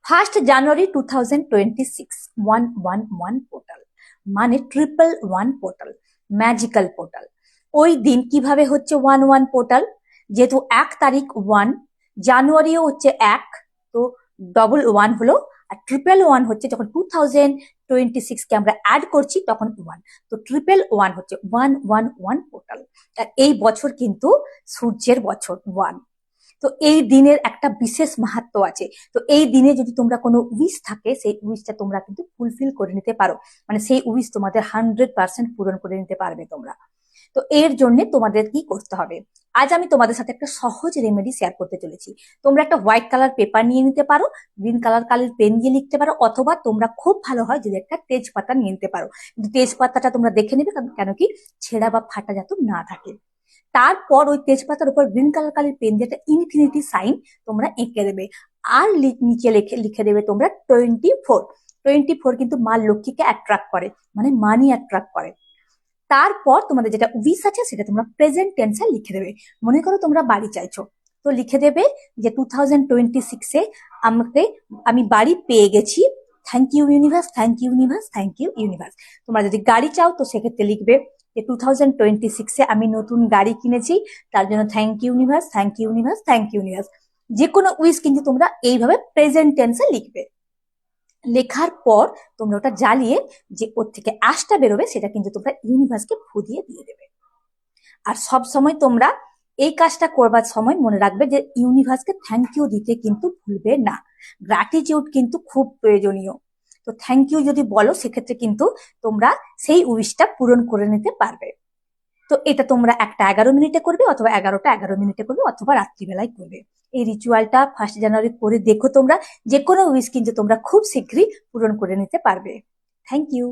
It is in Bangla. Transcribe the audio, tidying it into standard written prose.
1 জানুয়ারি 2026 111 পোর্টাল মানে 111 পোর্টাল, ম্যাজিক্যাল পোর্টাল। ওই দিন কিভাবে হচ্ছে 11 পোর্টাল, যেহেতু 1 তারিখ 1, জানুয়ারিও হচ্ছে 1, তো ডবল 1 হলো। আর 111 হচ্ছে যখন 2026 কে আমরা অ্যাড করছি তখন 1, তো 111 হচ্ছে 111 পোর্টাল। আর এই বছর কিন্তু সূর্যের বছর 1, তো এই দিনের একটা বিশেষ মাহাত্ম্য আছে। তো এই দিনে যদি তোমরা কোনো উইশ থাকে, সেই উইশটা তোমরা কিন্তু ফুলফিল করে নিতে পারো, মানে সেই উইশ তোমাদের 100% পূরণ করে নিতে পারবে তোমরা। তো এর জন্য তোমাদের কি করতে হবে, আজ আমি তোমাদের সাথে একটা সহজ রেমেডি শেয়ার করতে চলেছি। তোমরা একটা হোয়াইট কালার পেপার নিয়ে নিতে পারো, গ্রিন কালার পেন দিয়ে লিখতে পারো, অথবা তোমরা খুব ভালো হয় যদি একটা তেজপাতা নিয়ে নিতে পারো। কিন্তু তেজপাতাটা তোমরা দেখে নেবে, কেন কি ছেঁড়া বা ফাটা যাতে না থাকে। তারপর ওই তেজপাতার উপর গ্রিন কালার পেন দিয়ে একটা ইনফিনিটি সাইন তোমরা এঁকে দেবে। আর নিচে লিখে দেবে তোমরা 24। 24 কিন্তু মা লক্ষ্মীকে অ্যাট্রাক্ট করে, মানে মানি অ্যাট্রাক্ট করে। তারপর তোমাদের যেটা উইশ আছে সেটা তোমরা প্রেজেন্ট টেন্সে লিখে দেবে। মনে করো তোমরা বাড়ি চাইছো, তো লিখে দেবে যে 2026-এ আমি বাড়ি পেয়ে গেছি, thank you universe, thank you universe, thank you universe. তোমরা যদি গাড়ি চাও তো সেক্ষেত্রে লিখবে যে 2026-এ আমি নতুন গাড়ি কিনেছি, তার জন্য thank you universe, thank you universe, thank you universe. যে কোনো উইশ কিন্তু তোমরা এইভাবে প্রেজেন্ট টেন্সে লিখবে। লেখার পর তোমরা ওটা জ্বালিয়ে যে ওর থেকে অ্যাশটা বেরোবে সেটা কিন্তু তোমরা ইউনিভার্সকে ফু দিয়ে দেবে। আর সব সময় তোমরা এই কাজটা করবার সময় মনে রাখবে যে ইউনিভার্সকে থ্যাংক ইউ দিতে কিন্তু ভুলবে না। গ্র্যাটিটিউড কিন্তু খুব প্রয়োজনীয়। তো থ্যাংক ইউ যদি বলো সেক্ষেত্রে কিন্তু তোমরা সেই উইশটা পূরণ করে নিতে পারবে। তো এটা তোমরা একটা 11 মিনিটে করবে, অথবা 11টা 11 মিনিটে করবে, অথবা রাত্রিবেলায় করবে। এই রিচুয়ালটা 1 জানুয়ারি করে দেখো তোমরা, যে কোনো উইশ কিন্তু তোমরা খুব শীঘ্রই পূরণ করে নিতে পারবে। Thank you.